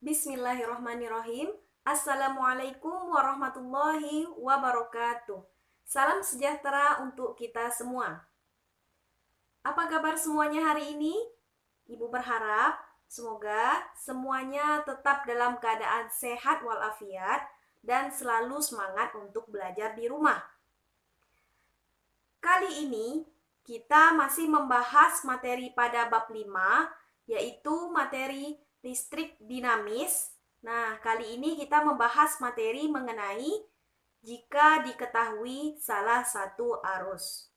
Bismillahirrahmanirrahim. Assalamualaikum warahmatullahi wabarakatuh. Salam sejahtera untuk kita semua. Apa kabar semuanya hari ini? Ibu berharap semoga semuanya tetap dalam keadaan sehat walafiat dan selalu semangat untuk belajar di rumah. Kali ini kita masih membahas materi pada bab 5, yaitu materi listrik dinamis. Nah, kali ini kita membahas materi mengenai jika diketahui salah satu arus.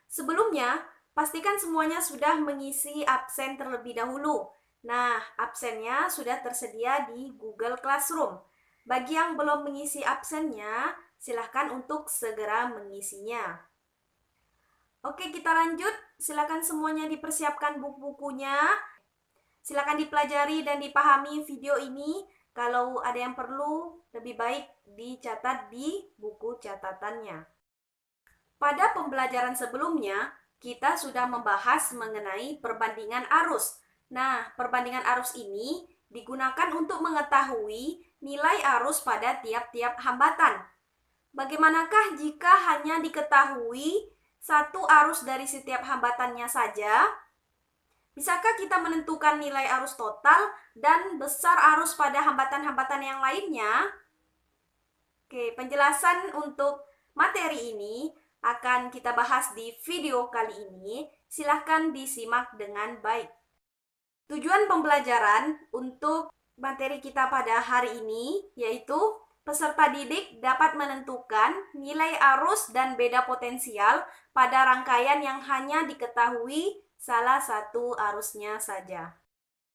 Sebelumnya, pastikan semuanya sudah mengisi absen terlebih dahulu. Nah, absennya sudah tersedia di Google Classroom. Bagi yang belum mengisi absennya, silahkan untuk segera mengisinya. Oke, kita lanjut. Silakan semuanya dipersiapkan buku-bukunya. Silakan dipelajari dan dipahami video ini. Kalau ada yang perlu, lebih baik dicatat di buku catatannya. Pada pembelajaran sebelumnya, kita sudah membahas mengenai perbandingan arus. Nah, perbandingan arus ini digunakan untuk mengetahui nilai arus pada tiap-tiap hambatan. Bagaimanakah jika hanya diketahui satu arus dari setiap hambatannya saja? Bisakah kita menentukan nilai arus total dan besar arus pada hambatan-hambatan yang lainnya? Oke, penjelasan untuk materi ini akan kita bahas di video kali ini. Silahkan disimak dengan baik. Tujuan pembelajaran untuk materi kita pada hari ini yaitu peserta didik dapat menentukan nilai arus dan beda potensial pada rangkaian yang hanya diketahui salah satu arusnya saja.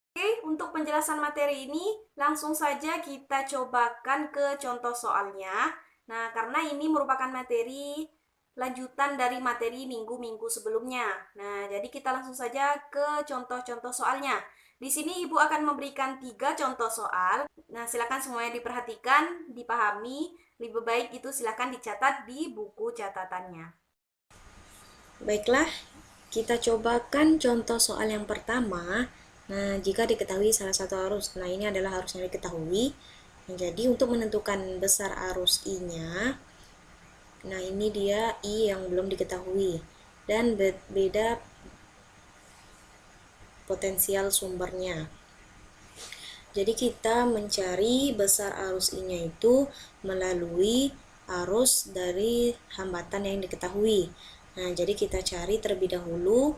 Oke, untuk penjelasan materi ini langsung saja kita cobakan ke contoh soalnya. Nah, karena ini merupakan materi lanjutan dari materi minggu-minggu sebelumnya. Nah, jadi kita langsung saja ke contoh-contoh soalnya. Di sini Ibu akan memberikan 3 contoh soal. Nah, silakan semuanya diperhatikan, dipahami. Lebih baik itu silakan dicatat di buku catatannya. Baiklah, kita cobakan contoh soal yang pertama. Nah, jika diketahui salah satu arus, nah ini adalah arus yang diketahui. Nah, jadi untuk menentukan besar arus I-nya, nah ini dia I yang belum diketahui. Dan beda potensial sumbernya. Jadi kita mencari besar arus I-nya itu melalui arus dari hambatan yang diketahui. Nah, jadi kita cari terlebih dahulu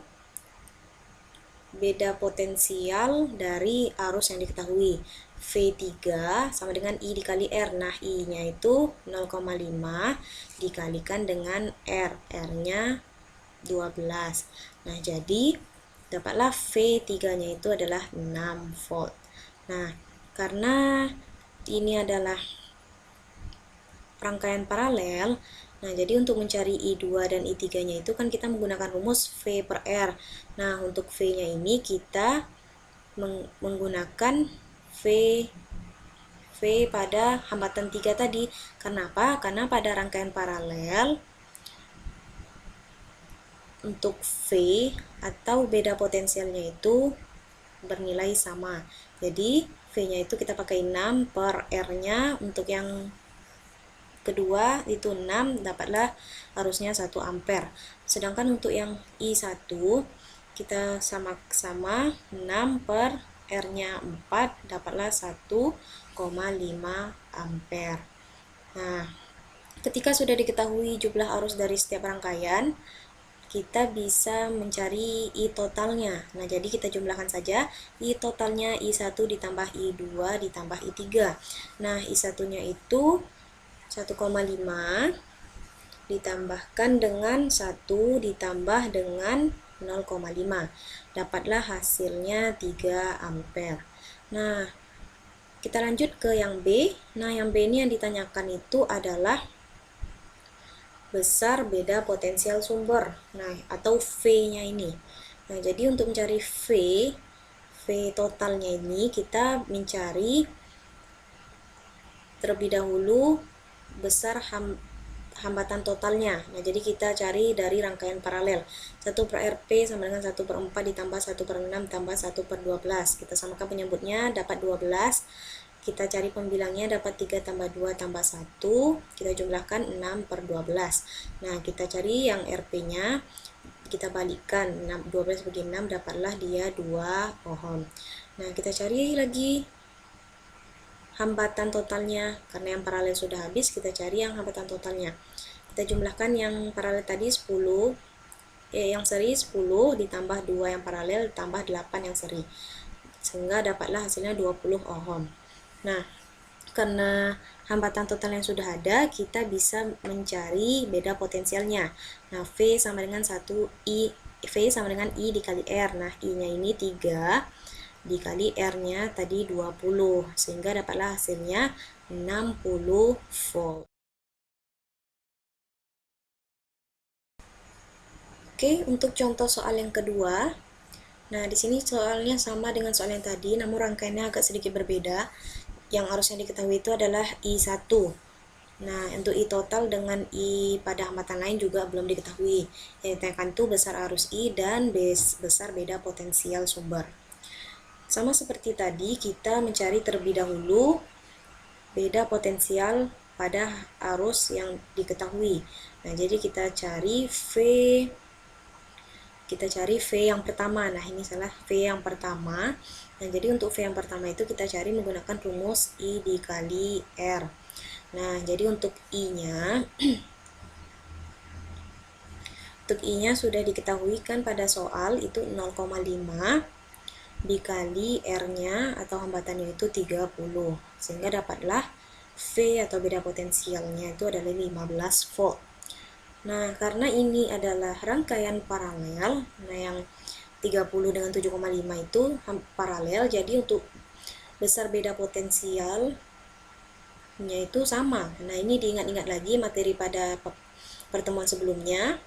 beda potensial dari arus yang diketahui. V3 sama dengan I dikali R. Nah, I-nya itu 0,5 dikalikan dengan R. R-nya 12. Nah, jadi dapatlah V3-nya itu adalah 6 volt. Nah, karena ini adalah rangkaian paralel, nah jadi untuk mencari I2 dan I3-nya itu kan kita menggunakan rumus V per R. Nah, untuk V-nya ini kita menggunakan V pada hambatan 3 tadi. Kenapa? Karena pada rangkaian paralel untuk V atau beda potensialnya itu bernilai sama. Jadi V-nya itu kita pakai 6 per R-nya. Untuk yang kedua itu 6, dapatlah arusnya 1 ampere. Sedangkan untuk yang I1 kita sama-sama 6 per R-nya 4, dapatlah 1,5 ampere. Nah, ketika sudah diketahui jumlah arus dari setiap rangkaian, kita bisa mencari I totalnya. Nah, jadi kita jumlahkan saja. I totalnya I1 ditambah I2 ditambah I3. Nah, I1-nya itu 1,5 ditambahkan dengan 1 ditambah dengan 0,5. Dapatlah hasilnya 3 ampere. Nah, kita lanjut ke yang B. Nah, yang B ini yang ditanyakan itu adalah besar beda potensial sumber. Nah, atau V-nya ini. Nah, jadi untuk mencari V totalnya ini kita mencari terlebih dahulu besar hambatan totalnya. Nah, jadi kita cari dari rangkaian paralel. 1/RP sama dengan 1/4 ditambah 1/6 tambah 1/12. Kita samakan penyebutnya, dapat 12. Kita cari pembilangnya, dapat 3 tambah 2 tambah 1. Kita jumlahkan 6/12. Nah, kita cari yang RP-nya. Kita balikkan, 12 bagi 6, dapatlah dia 2 ohm. Nah, kita cari lagi hambatan totalnya, karena yang paralel sudah habis, kita cari yang hambatan totalnya. Kita jumlahkan yang paralel tadi 10, yang seri 10 ditambah 2 yang paralel ditambah 8 yang seri, sehingga dapatlah hasilnya 20 ohm. Nah, karena hambatan total yang sudah ada, kita bisa mencari beda potensialnya. Nah, V sama dengan 1 I, V sama dengan I dikali R. Nah, I-nya ini 3 dikali R-nya tadi 20, sehingga dapatlah hasilnya 60 volt. Oke, untuk contoh soal yang kedua. Nah, di sini soalnya sama dengan soal yang tadi, namun rangkaiannya agak sedikit berbeda. Yang harusnya diketahui itu adalah I1. Nah, untuk I total dengan I pada hambatan lain juga belum diketahui. Yang ditanyakan itu besar arus I dan besar beda potensial sumber. Sama seperti tadi, kita mencari terlebih dahulu beda potensial pada arus yang diketahui. Nah, jadi kita cari V yang pertama. Nah, ini salah, V yang pertama. Nah, jadi untuk V yang pertama itu kita cari menggunakan rumus I dikali R. Nah, jadi untuk I-nya sudah diketahui kan pada soal itu 0,5 dikali R-nya atau hambatannya itu 30, sehingga dapatlah V atau beda potensialnya itu adalah 15 volt. Nah, karena ini adalah rangkaian paralel, nah yang 30 dengan 7,5 itu paralel, jadi untuk besar beda potensialnya itu sama. Nah, ini diingat-ingat lagi materi pada pertemuan sebelumnya.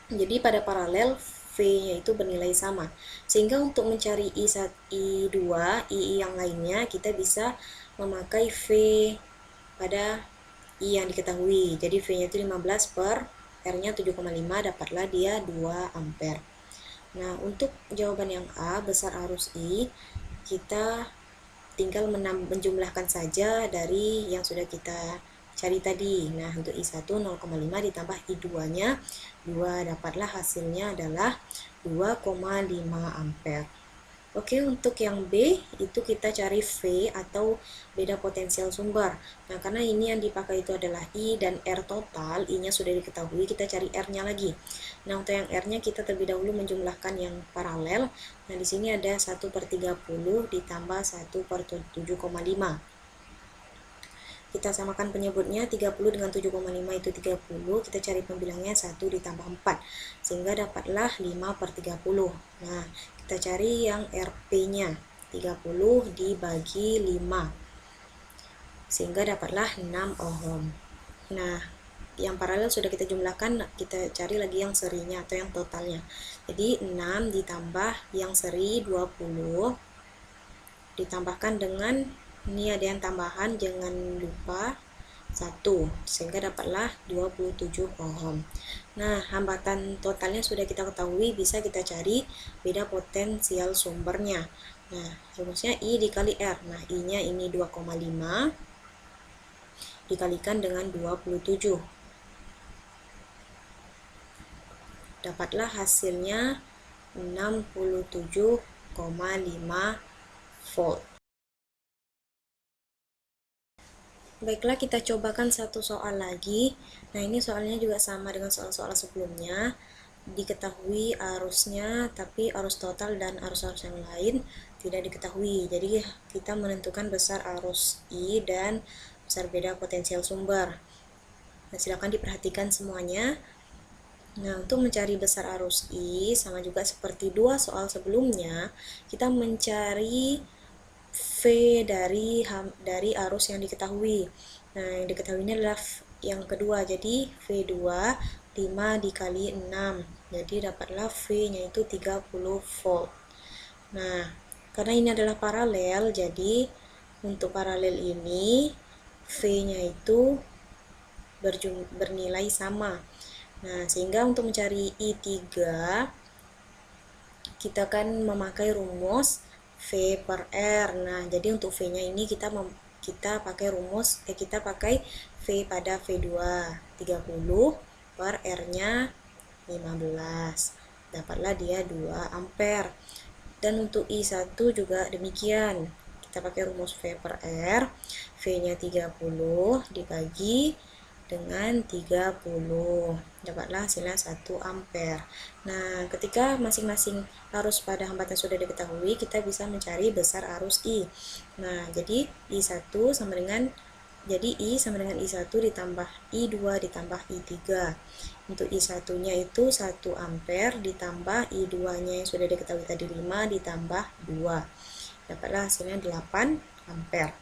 Jadi pada paralel V-nya itu bernilai sama. Sehingga untuk mencari I2, I yang lainnya, kita bisa memakai V pada I yang diketahui. Jadi V-nya itu 15 per R-nya 7,5, dapatlah dia 2 ampere. Nah, untuk jawaban yang A, besar arus I, kita tinggal menjumlahkan saja dari yang sudah kita cari tadi. Nah, untuk I1 0,5 ditambah I2-nya 2, dapatlah hasilnya adalah 2,5 ampere. Oke, untuk yang B itu kita cari V atau beda potensial sumber. Nah, karena ini yang dipakai itu adalah I dan R total, I-nya sudah diketahui, kita cari R-nya lagi. Nah, untuk yang R-nya kita terlebih dahulu menjumlahkan yang paralel. Nah, di sini ada 1/30 ditambah 1/7,5. Kita samakan penyebutnya, 30 dengan 7,5 itu 30, kita cari pembilangnya 1 ditambah 4, sehingga dapatlah 5/30. Nah, kita cari yang RP-nya, 30 dibagi 5, sehingga dapatlah 6 ohm. Nah, yang paralel sudah kita jumlahkan, kita cari lagi yang serinya atau yang totalnya. Jadi 6 ditambah yang seri 20, ditambahkan dengan ini ada yang tambahan, jangan lupa 1, sehingga dapatlah 27 ohm. Nah, hambatan totalnya sudah kita ketahui, bisa kita cari beda potensial sumbernya. Nah, rumusnya I dikali R. Nah, I-nya ini 2,5 dikalikan dengan 27. Dapatlah hasilnya 67,5 volt. Baiklah, kita cobakan satu soal lagi. Nah, ini soalnya juga sama dengan soal-soal sebelumnya. Diketahui arusnya, tapi arus total dan arus-arus yang lain tidak diketahui. Jadi, kita menentukan besar arus I dan besar beda potensial sumber. Nah, silakan diperhatikan semuanya. Nah, untuk mencari besar arus I, sama juga seperti dua soal sebelumnya, kita mencari V dari arus yang diketahui. Nah, yang diketahui ini adalah yang kedua. Jadi V2 5 dikali 6. Jadi dapatlah V-nya itu 30 volt. Nah, karena ini adalah paralel, jadi untuk paralel ini V-nya itu bernilai sama. Nah, sehingga untuk mencari I3, kita kan memakai rumus V per R. Nah, jadi untuk V-nya ini kita pakai V pada V2, 30 per R-nya 15. Dapatlah dia 2 ampere. Dan untuk I1 juga demikian. Kita pakai rumus V per R. V-nya 30 dibagi dengan 30. Dapatlah hasilnya 1 ampere. Nah, ketika masing-masing arus pada hambatan sudah diketahui, kita bisa mencari besar arus I. Nah, jadi I1 sama dengan I sama dengan I1 ditambah I2 ditambah I3. Untuk I1-nya itu 1 ampere ditambah I2-nya yang sudah diketahui tadi 5 ditambah 2. Dapatlah hasilnya 8 ampere.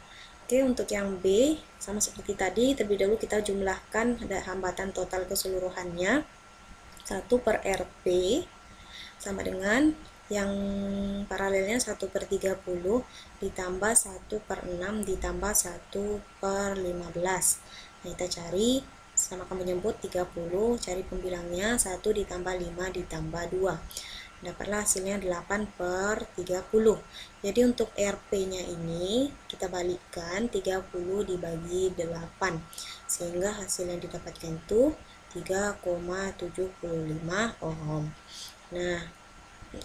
Oke, untuk yang B, sama seperti tadi, terlebih dahulu kita jumlahkan hambatan total keseluruhannya. 1 per RP sama dengan yang paralelnya 1 per 30 ditambah 1 per 6 ditambah 1 per 15. Nah, kita cari, samakan menyebut 30, cari pembilangnya 1 ditambah 5 ditambah 2. Dapatlah hasilnya 8 per 30. Jadi untuk RP-nya ini kita balikkan 30 dibagi 8, sehingga hasil yang didapatkan itu 3,75 ohm. Nah,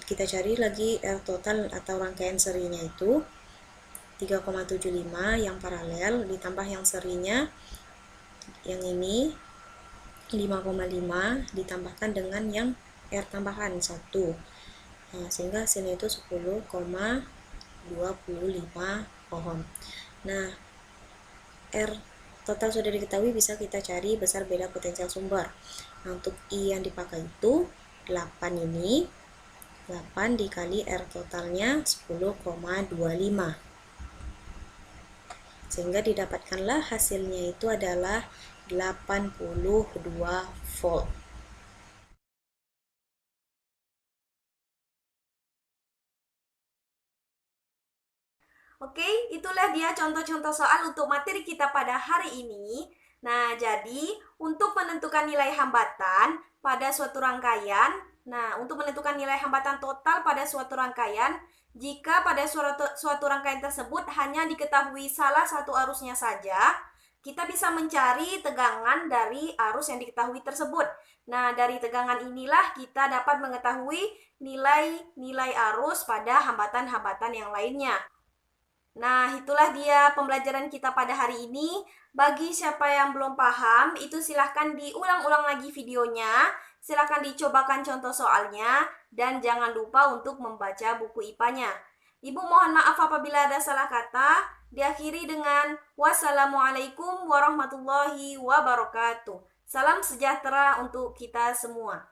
kita cari lagi R total atau rangkaian serinya itu 3,75 yang paralel ditambah yang serinya yang ini 5,5 ditambahkan dengan yang R tambahan 1. Nah, sehingga hasilnya itu 10,25 ohm. Nah, R total sudah diketahui, bisa kita cari besar beda potensial sumber. Nah, untuk I yang dipakai itu 8 ini, 8 dikali R totalnya 10,25. Sehingga didapatkanlah hasilnya itu adalah 82 volt. Oke, itulah dia contoh-contoh soal untuk materi kita pada hari ini. Nah, jadi untuk menentukan nilai hambatan pada suatu rangkaian, untuk menentukan nilai hambatan total pada suatu rangkaian, jika pada suatu rangkaian tersebut hanya diketahui salah satu arusnya saja, kita bisa mencari tegangan dari arus yang diketahui tersebut. Nah, dari tegangan inilah kita dapat mengetahui nilai-nilai arus pada hambatan-hambatan yang lainnya. Nah, itulah dia pembelajaran kita pada hari ini. Bagi siapa yang belum paham, itu silahkan diulang-ulang lagi videonya, silahkan dicobakan contoh soalnya, dan jangan lupa untuk membaca buku IPA-nya. Ibu mohon maaf apabila ada salah kata. Diakhiri dengan wassalamualaikum warahmatullahi wabarakatuh. Salam sejahtera untuk kita semua.